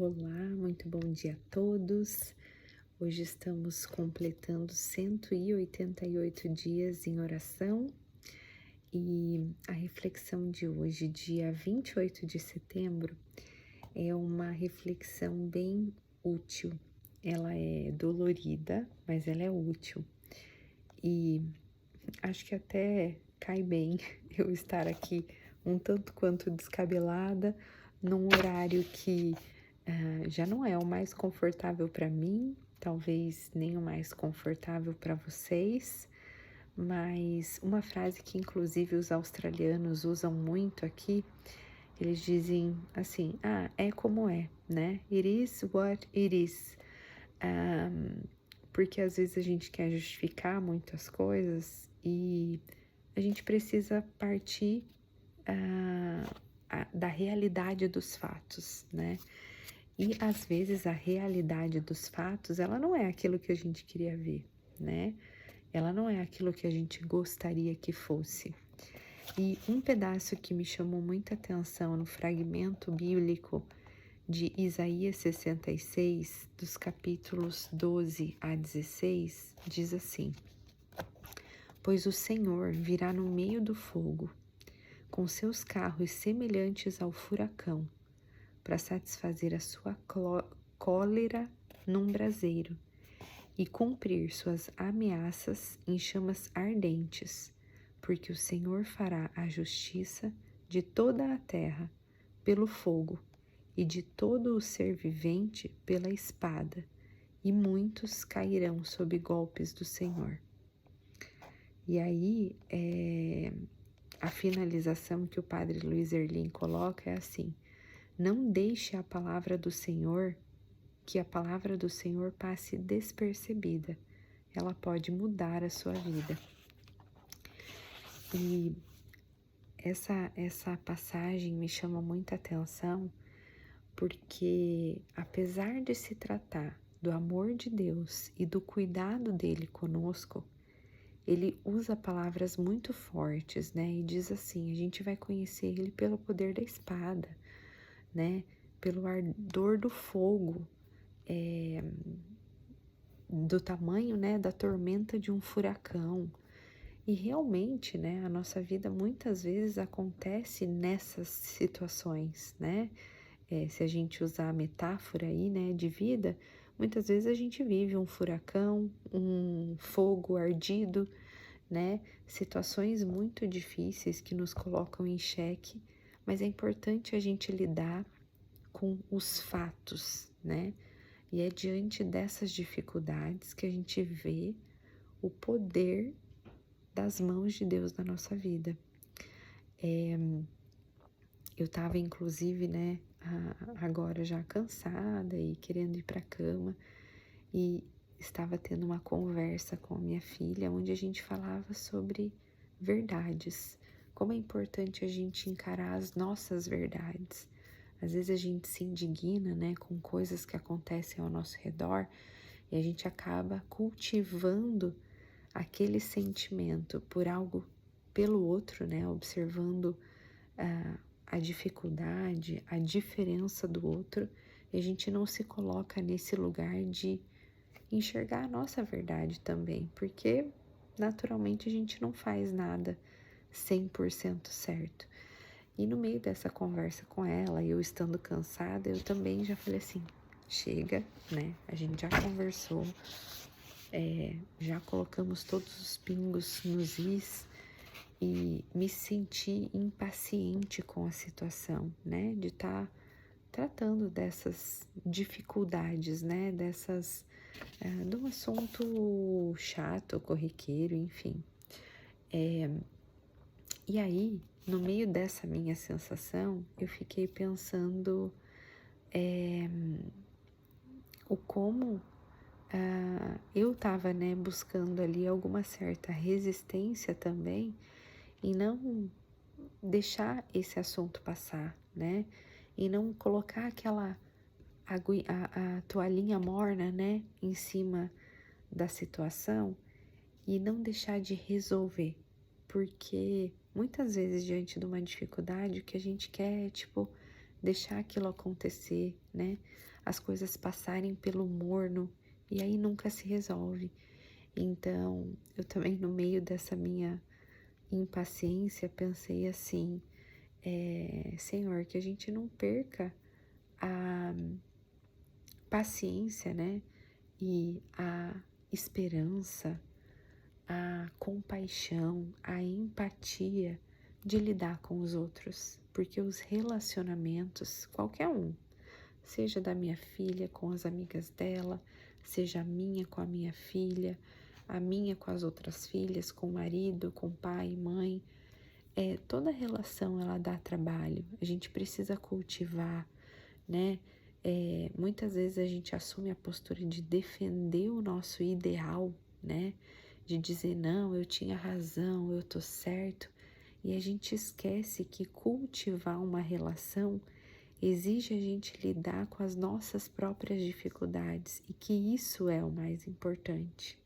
Olá, muito bom dia a todos. Hoje estamos completando 188 dias em oração e a reflexão de hoje, dia 28 de setembro, é uma reflexão bem útil. Ela é dolorida, mas ela é útil e acho que até cai bem eu estar aqui um tanto quanto descabelada, num horário que já não é o mais confortável para mim, talvez nem o mais confortável para vocês, mas uma frase que inclusive os australianos usam muito aqui, eles dizem assim: é como é, né? It is what it is. Porque às vezes a gente quer justificar muitas coisas e a gente precisa partir da realidade dos fatos, né? E às vezes a realidade dos fatos, ela não é aquilo que a gente queria ver, né? Ela não é aquilo que a gente gostaria que fosse. E um pedaço que me chamou muita atenção no fragmento bíblico de Isaías 66, dos capítulos 12 a 16, diz assim: Pois o Senhor virá no meio do fogo, com seus carros semelhantes ao furacão, para satisfazer a sua cólera num braseiro e cumprir suas ameaças em chamas ardentes, porque o Senhor fará a justiça de toda a terra pelo fogo e de todo o ser vivente pela espada, e muitos cairão sob golpes do Senhor. E aí, a finalização que o padre Luiz Erlim coloca é assim: não deixe a palavra do Senhor, que a palavra do Senhor passe despercebida. Ela pode mudar a sua vida. E essa passagem me chama muita atenção, porque apesar de se tratar do amor de Deus e do cuidado dele conosco, ele usa palavras muito fortes, né? E diz assim: a gente vai conhecer ele pelo poder da espada, né? Pelo ardor do fogo, do tamanho, né, da tormenta de um furacão. E realmente, né, a nossa vida muitas vezes acontece nessas situações, né? Se a gente usar a metáfora aí, né, de vida, muitas vezes a gente vive um furacão, um fogo ardido, né? Situações muito difíceis que nos colocam em xeque, mas é importante a gente lidar com os fatos, né? E é diante dessas dificuldades que a gente vê o poder das mãos de Deus na nossa vida. Eu estava, inclusive, né, agora já cansada e querendo ir para a cama, e estava tendo uma conversa com a minha filha, onde a gente falava sobre verdades, como é importante a gente encarar as nossas verdades. Às vezes a gente se indigna, né, com coisas que acontecem ao nosso redor e a gente acaba cultivando aquele sentimento por algo, pelo outro, né, observando a dificuldade, a diferença do outro, e a gente não se coloca nesse lugar de enxergar a nossa verdade também, porque naturalmente a gente não faz nada 100% certo. E no meio dessa conversa com ela, eu estando cansada, eu também já falei assim: chega, né? A gente já conversou, já colocamos todos os pingos nos is, e me senti impaciente com a situação, né? De estar tratando dessas dificuldades, né? De um assunto chato, corriqueiro, enfim. E aí, no meio dessa minha sensação, eu fiquei pensando o como eu estava, né, buscando ali alguma certa resistência também e não deixar esse assunto passar, né? E não colocar aquela a toalhinha morna, né, em cima da situação e não deixar de resolver, porque muitas vezes diante de uma dificuldade o que a gente quer é tipo deixar aquilo acontecer, né? As coisas passarem pelo morno e aí nunca se resolve. Então, eu também no meio dessa minha impaciência pensei assim, Senhor, que a gente não perca a paciência, né? E a esperança, a compaixão, a empatia de lidar com os outros, porque os relacionamentos, qualquer um, seja da minha filha com as amigas dela, seja a minha com a minha filha, a minha com as outras filhas, com o marido, com pai e mãe, toda relação ela dá trabalho, a gente precisa cultivar, né? Muitas vezes a gente assume a postura de defender o nosso ideal, né? De dizer, não, eu tinha razão, eu tô certo. E a gente esquece que cultivar uma relação exige a gente lidar com as nossas próprias dificuldades e que isso é o mais importante.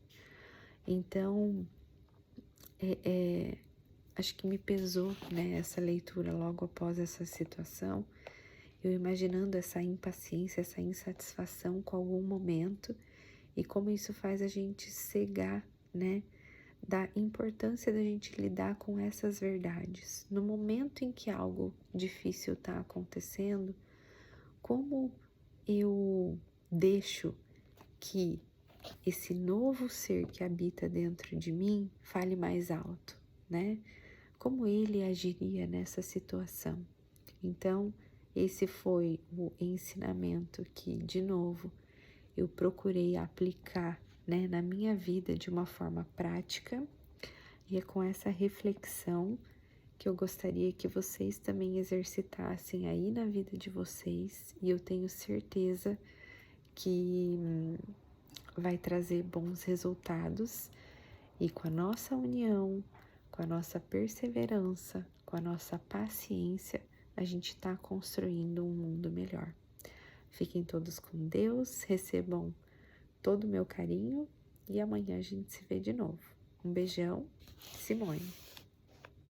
Então, acho que me pesou, né, essa leitura logo após essa situação, eu imaginando essa impaciência, essa insatisfação com algum momento e como isso faz a gente cegar, né, da importância da gente lidar com essas verdades. No momento em que algo difícil está acontecendo, como eu deixo que esse novo ser que habita dentro de mim fale mais alto, né? Como ele agiria nessa situação? Então, esse foi o ensinamento que, de novo, eu procurei aplicar, né, na minha vida de uma forma prática, e é com essa reflexão que eu gostaria que vocês também exercitassem aí na vida de vocês, e eu tenho certeza que vai trazer bons resultados, e com a nossa união, com a nossa perseverança, com a nossa paciência, a gente está construindo um mundo melhor. Fiquem todos com Deus, recebam todo o meu carinho e amanhã a gente se vê de novo. Um beijão, Simone.